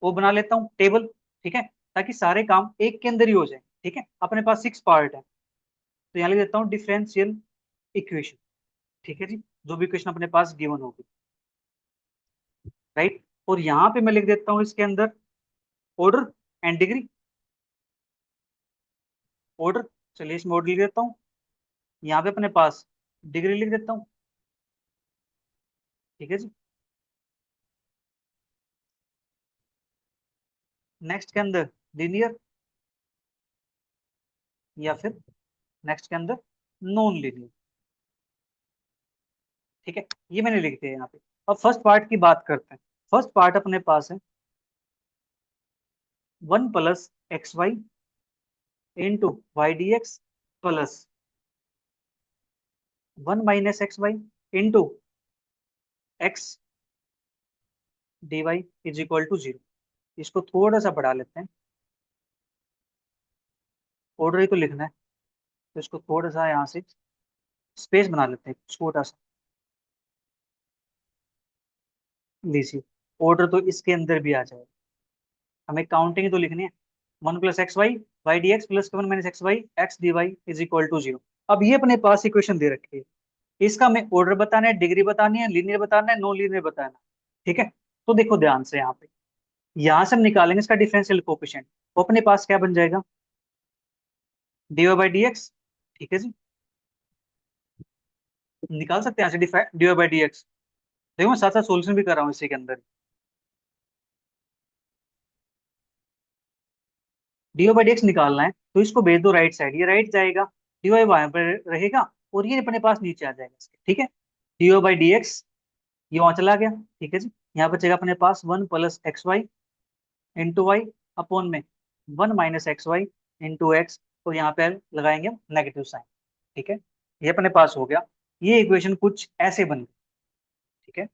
वो बना लेता हूँ टेबल। ठीक है, ताकि सारे काम एक के अंदर ही हो जाए। ठीक है, अपने पास 6 पार्ट है, तो यहाँ लिख देता हूँ डिफरेंशियल इक्वेशन। ठीक है जी, जो भी इक्वेशन अपने पास गिवन होगी, राइट। और यहाँ पे मैं लिख देता हूँ इसके अंदर ऑर्डर एंड डिग्री। ऑर्डर, चलिए इसमें ऑर्डर लिख देता हूँ, यहाँ पे अपने पास डिग्री लिख देता हूँ। ठीक है जी, नेक्स्ट के अंदर लीनियर, या फिर नेक्स्ट के अंदर नॉन लीनियर। ठीक है, ये मैंने लिख दिया यहाँ पे। अब फर्स्ट पार्ट की बात करते हैं। फर्स्ट पार्ट अपने पास है 1 + xy into Y D X plus 1 - xy into X D Y is equal to 0। इसको थोड़ा सा बढ़ा लेते हैं, ऑर्डर ही तो लिखना है, तो इसको थोड़ा सा यहाँ से स्पेस बना लेते हैं छोटा सा। लीजिए, ऑर्डर तो इसके अंदर भी आ जाएगा, हमें काउंटिंग तो लिखनी है। 1 + xy Y D X plus 1 - xy X D Y is equal to 0। अब ये अपने पास इक्वेशन दे रखी है, इसका हमें ऑर्डर बताना है, डिग्री बतानी है, लीनियर बताना है, नॉन लीनियर बताना है। ठीक है, तो देखो ध्यान से यहाँ पे, यहाँ से हम निकालेंगे इसका डिफरेंशियल कोफिशिएंट, वो अपने पास क्या बन जाएगा, D Y by D X. ठीक है जी, निकाल सकते हैं यहाँ से D Y by D X. देखो मैं साथ साथ सोल्यूशन भी कर रहा हूँ इसी के अंदर। डी बाई डी एक्स निकालना है तो इसको भेज दो राइट साइड, ये राइट जाएगा, डी वाई वहां पर रहेगा, और ये अपने पास नीचे आ जाएगा इसके, ठीक है। डी बाई डी एक्स ये वहां चला गया, ठीक है जी। यहाँ बचेगा अपने पास 1 + xy इंटू वाई अपॉन में 1 - xy इंटू एक्स, और यहाँ पे लगाएंगे हम नेगेटिव साइन, ठीक है। ये अपने पास हो गया। ये इक्वेशन कुछ ऐसे बन गई, ठीक है।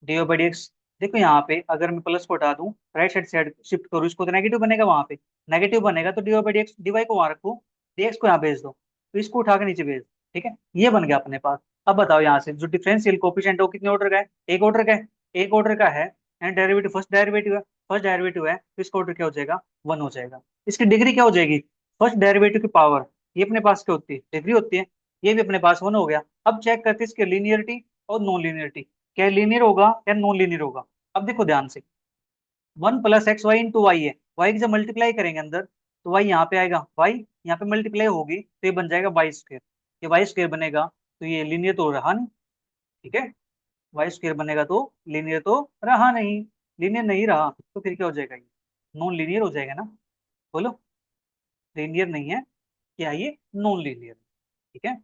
डी बाई डी एक्स, देखो यहाँ पे अगर मैं प्लस को हटा दूं, राइट साइड शिफ्ट करूँ इसको, तो नेगेटिव बनेगा वहां पे, नेगेटिव बनेगा तो D by D X, D Y को वहां रखो, डी एक्स को यहाँ भेज दो, तो इसको उठा के नीचे भेज दो, ठीक है। ये बन गया अपने पास। अब बताओ यहाँ से जो डिफरेंशियल कोफिशिएंट है वो कितने ऑर्डर का है? एक ऑर्डर का है, एक ऑर्डर का है, एंड डेरिवेटिव फर्स्ट डेरिवेटिव है, फर्स्ट डेरिवेटिव है, तो इसका ऑर्डर क्या हो जाएगा? 1 हो जाएगा। इसकी डिग्री क्या हो जाएगी? फर्स्ट डेरिवेटिव की पावर, ये अपने पास क्या होती है? डिग्री होती है। ये भी अपने पास 1 हो गया। अब चेक करते हैं इसकी लीनियरिटी और नॉन लीनियरिटी, क्या लीनियर होगा या नॉन लीनियर होगा। अब देखो ध्यान से, 1 + xy इंटू वाई है, वाई की जब मल्टीप्लाई करेंगे अंदर, तो वाई यहाँ पे आएगा, वाई यहाँ पे मल्टीप्लाई होगी तो ये बन जाएगा वाई स्क्वेयर, ये वाई स्क्वेयर बनेगा, तो ये लीनियर तो रहा नहीं, ठीक है। वाई स्क्वेयर बनेगा तो लीनियर तो रहा नहीं, लीनियर नहीं रहा तो फिर क्या हो जाएगा? ये नॉन लीनियर हो जाएगा ना। बोलो, लीनियर नहीं है, क्या ये नॉन लीनियर, ठीक है।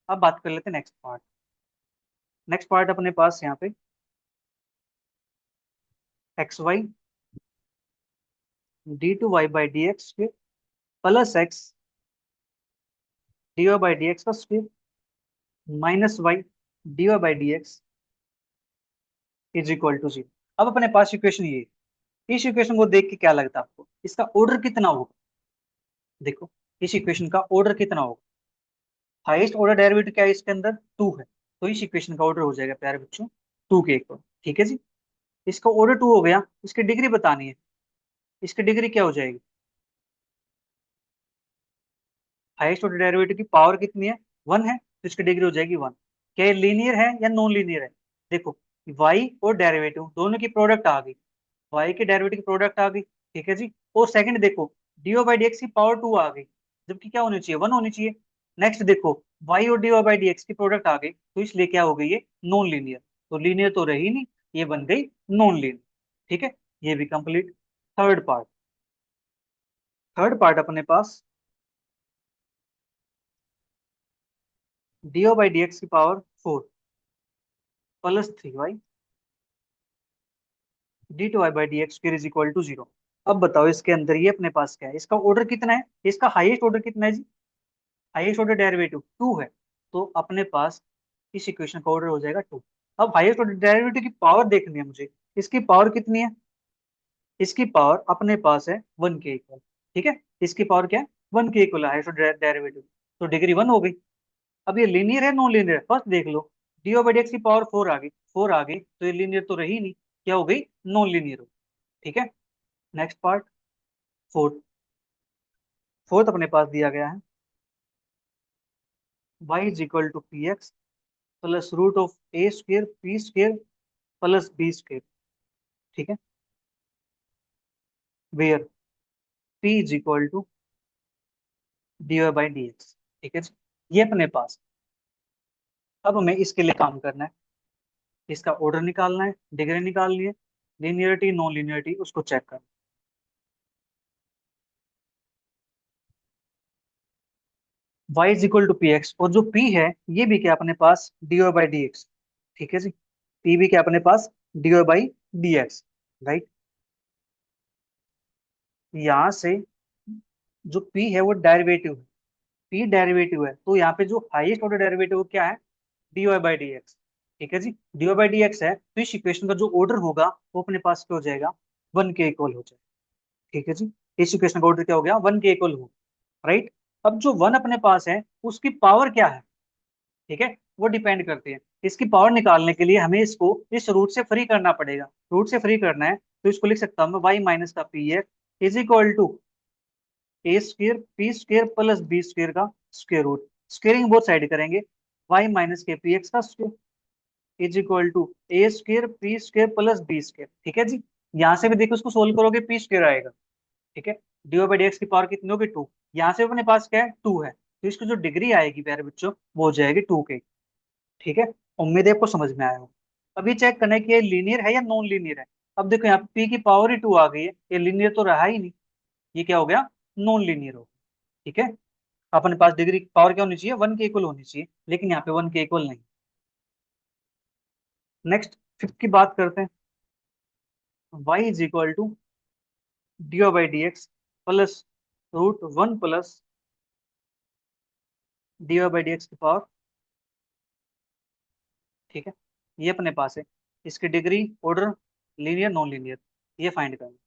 अब बात कर लेते हैं नेक्स्ट पार्ट। नेक्स्ट पार्ट अपने पास यहाँ पे xy d2y/dx plus x dy/dx का square minus Y dy/dx is equal to 0। अब अपने पास इक्वेशन ये है। इस इक्वेशन को देख के क्या लगता है आपको, इसका ऑर्डर कितना होगा? देखो, इस इक्वेशन का ऑर्डर कितना होगा? हाईएस्ट ऑर्डर डेरिवेटिव क्या है इसके अंदर? 2 है, तो इस इक्वेशन का ऑर्डर हो जाएगा प्यारे बच्चों 2 के इक्वल, ठीक है जी। इसका ऑर्डर 2 हो गया, इसकी डिग्री बतानी है, इसकी डिग्री क्या हो जाएगी? हाईएस्ट ऑर्डर डेरिवेटिव की पावर कितनी है? 1 है, तो इसकी डिग्री हो जाएगी 1। क्या ये लीनियर है या नॉन लीनियर है? देखो, y और डेरिवेटिव दोनों की प्रोडक्ट आ गई, y के डेरिवेटिव की प्रोडक्ट आ गई, ठीक है जी। और सेकंड देखो, dy/dx की पावर 2 आ गई, जबकि क्या होनी चाहिए? 1 होनी चाहिए। नेक्स्ट देखो, y और dy/dx की प्रोडक्ट आ गई, तो इसलिए क्या हो गई? ये नॉन लीनियर, तो लीनियर तो रही नहीं, ये बन गई नॉन लीनियर, ठीक है। ये भी complete. Third part, third part अपने पास dy/dx की power 4 plus 3y d2y/dx is equal to 0। अब बताओ इसके अंदर ये अपने पास क्या है? इसका ऑर्डर कितना है? इसका हाईएस्ट ऑर्डर कितना है जी? हाईएस्ट ऑर्डर डेरिवेटिव 2 है, तो अपने पास इस इक्वेशन का ऑर्डर हो जाएगा 2। अब हाईएस्ट ऑर्डर डेरिवेटिव की पावर देखनी है मुझे, इसकी पावर कितनी है? इसकी पावर अपने पास है 1 के इक्वल, ठीक है। इसकी पावर क्या है? 1 के इक्वल है हाईएस्ट ऑर्डर डेरिवेटिव, तो डिग्री 1 हो गई। अब ये लीनियर है नॉन लीनियर है, फर्स्ट देख लो, डी/एक्स की पावर 4 आ गई, 4 आ गई तो ये लीनियर तो रही नहीं, क्या हो गई? नॉन लीनियर हो, ठीक है। Next part, fourth. फोर्थ अपने पास दिया गया है y is equal to P X plus root of A square P square plus B square, ठीक है। Where p is equal to dy/dx, ठीक है जी। ये अपने पास। अब हमें इसके लिए काम करना है, इसका ऑर्डर निकालना है, डिग्री निकालनी है, लीनियरिटी नॉन लीनियरिटी उसको चेक करना। y is equal to P X, और जो p है ये भी क्या अपने पास? dy/dx, ठीक है जी। p भी क्या अपने पास? dy/dx, right. यहाँ से जो p है वो डेरिवेटिव है, p डेरिवेटिव है, तो यहाँ पे जो हाईएस्ट ऑर्डर डेरिवेटिव क्या है? dy/dx, ठीक है जी। dy/dx है, तो इस इक्वेशन का जो ऑर्डर होगा वो अपने पास क्या हो जाएगा? 1 के इक्वल हो जाएगा, ठीक है जी। इस इक्वेशन का ऑर्डर क्या हो गया? 1 के इक्वल हो, राइट। अब जो 1 अपने पास है उसकी पावर क्या है? ठीक है, वो डिपेंड करती है। इसकी पावर निकालने के लिए हमें इसको इस रूट से फ्री करना पड़ेगा, रूट से फ्री करना है तो इसको लिख सकता हूँ मैं y माइनस का पी है is equal to A square P square plus B square का square root, squaring both side करेंगे, y माइनस के पी एक्स का square is equal to A square P square plus B square, ठीक है जी। यहाँ से भी देखो उसको सोल्व करोगे पी स्क्र आएगा, ठीक है। dy/dx की पावर कितनी होगी? 2। यहाँ से अपने पास क्या है? 2 है, तो इसकी जो डिग्री आएगी प्यारे बच्चों वो हो जाएगी 2 के, ठीक है। उम्मीद है आपको समझ में आया हो। अब ये चेक करना है कि ये लीनियर है या नॉन लीनियर है। अब देखो यहाँ पे p की पावर ही 2 आ गई है, ये लीनियर तो रहा ही नहीं, ये क्या हो गया, नॉन लीनियर हो गया। ठीक है, अपने पास डिग्री की पावर क्या होनी चाहिए, 1 के इक्वल होनी चाहिए, लेकिन यहाँ पे 1 के इक्वल नहीं। नेक्स्ट फिफ्थ की बात करते हैं। y is equal to D by D X plus root 1 plus D by D X की पावर। ठीक है, ये अपने पास है, इसकी degree, order, linear non linear, ये फाइंड करना।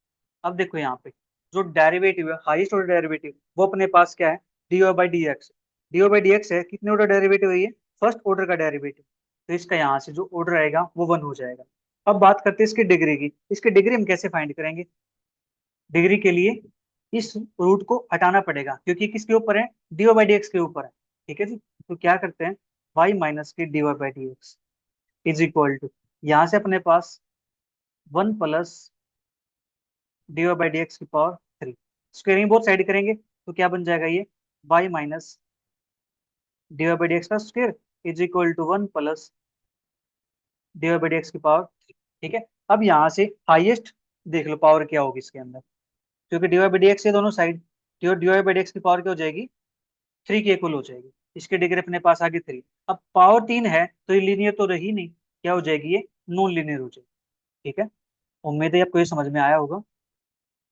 अब देखो यहाँ पे जो डेरिवेटिव है, हाईएस्ट ऑर्डर डेरिवेटिव, वो अपने पास क्या है, D by D X. D by D x है, कितने ऑर्डर डेरिवेटिव है ये, फर्स्ट ऑर्डर का डेरिवेटिव। तो इसका यहाँ से जो ऑर्डर आएगा वो 1 हो जाएगा। अब बात करते हैं इसकी डिग्री की। इसकी डिग्री हम कैसे फाइंड करेंगे, डिग्री के लिए इस रूट को हटाना पड़ेगा, क्योंकि किसके ऊपर है, डी बाई डी एक्स के ऊपर है। ठीक है जी, तो क्या करते हैं, वाई माइनस के D by D X is equal to, यहाँ से अपने पास 1 plus D by D X की पावर 3, स्क्वेयरिंग बोथ साइड करेंगे तो क्या बन जाएगा ये, Y minus D by D X का square is equal to 1 plus D by D X की पावर 3। ठीक है, अब यहाँ से हाईएस्ट देख लो पावर क्या होगी इसके अंदर, क्योंकि डी बाई डी एक्स है दोनों साइड, तो डी बाई डी एक्स की पावर क्या हो जाएगी, 3 की इक्वल हो जाएगी। इसकी डिग्री अपने पास आ गई 3। अब पावर 3 है तो ये लीनियर तो रही नहीं, क्या हो जाएगी ये, नॉन लीनियर हो जाएगी। ठीक है, उम्मीद है आपको ये समझ में आया होगा।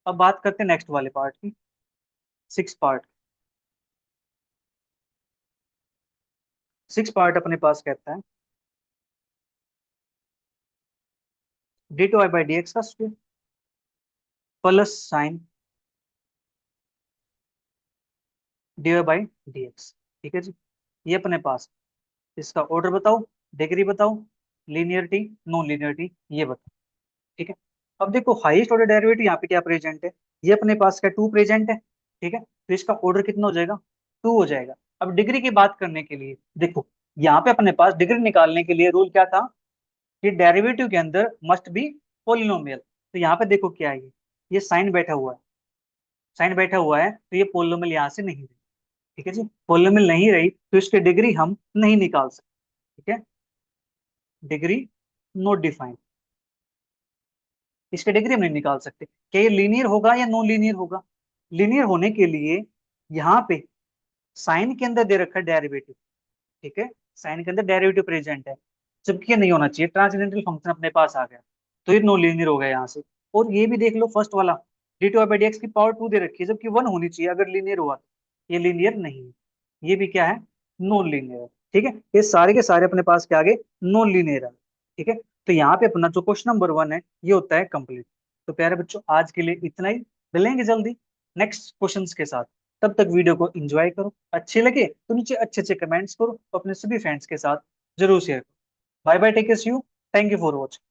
अब बात करते हैं नेक्स्ट वाले पार्ट की, सिक्स पार्ट। सिक्स पार्ट अपने पास कहता है D two I by D X का square plus sine D Y by D X. ठीक है जी, ये अपने पास, इसका ऑर्डर बताओ, डिग्री बताओ, लीनियरिटी, नॉन लीनियरिटी, ये बताओ। ठीक है, अब देखो हाईएस्ट ऑर्डर डेरिवेटिव यहाँ पे क्या प्रेजेंट है, ये अपने पास क्या 2 प्रेजेंट है। ठीक है, तो इसका ऑर्डर कितना हो जाएगा, 2 हो जाएगा। अब डिग्री की बात करने के लिए देखो, यहाँ पे अपने पास डिग्री निकालने के लिए रूल क्या था, कि डेरिवेटिव के अंदर मस्ट बी पोलिनोमियल। तो यहाँ पे देखो क्या है, ये साइन बैठा हुआ है, साइन बैठा हुआ है, तो ये पोलिनोमियल यहाँ से नहीं रही। ठीक है जी, पोलिनोमियल नहीं रही तो इसकी डिग्री हम नहीं निकाल सकते। ठीक है, डिग्री नॉट डिफाइंड, इसके डिग्री हम नहीं निकाल सकते। क्या ये लीनियर होगा या नॉन लीनियर होगा, लीनियर होने के लिए यहाँ पे साइन के अंदर दे रखा है डेरिवेटिव। ठीक है, साइन के अंदर डेरिवेटिव प्रेजेंट है, जबकि ये नहीं होना चाहिए, ट्रांसडेंटल फंक्शन अपने पास आ गया, तो ये नॉन लीनियर हो गया यहाँ से। और ये भी देख लो फर्स्ट वाला, D two by D X की पावर 2 दे रखी है, जबकि 1 होनी चाहिए अगर लीनियर हुआ तो। ये लीनियर नहीं है, ये भी क्या है, नॉन लीनियर है। ठीक है, ये सारे के सारे अपने पास क्या आ गए, नॉन लीनियर है। ठीक है, तो यहाँ पे अपना जो क्वेश्चन नंबर 1 है ये होता है कंप्लीट। तो प्यारे बच्चों आज के लिए इतना ही, मिलेंगे जल्दी नेक्स्ट क्वेश्चंस के साथ। तब तक वीडियो को एंजॉय करो, अच्छे लगे तो नीचे अच्छे अच्छे कमेंट्स करो, अपने सभी फ्रेंड्स के साथ जरूर शेयर करो। Bye bye, take care, see you, thank you for watching.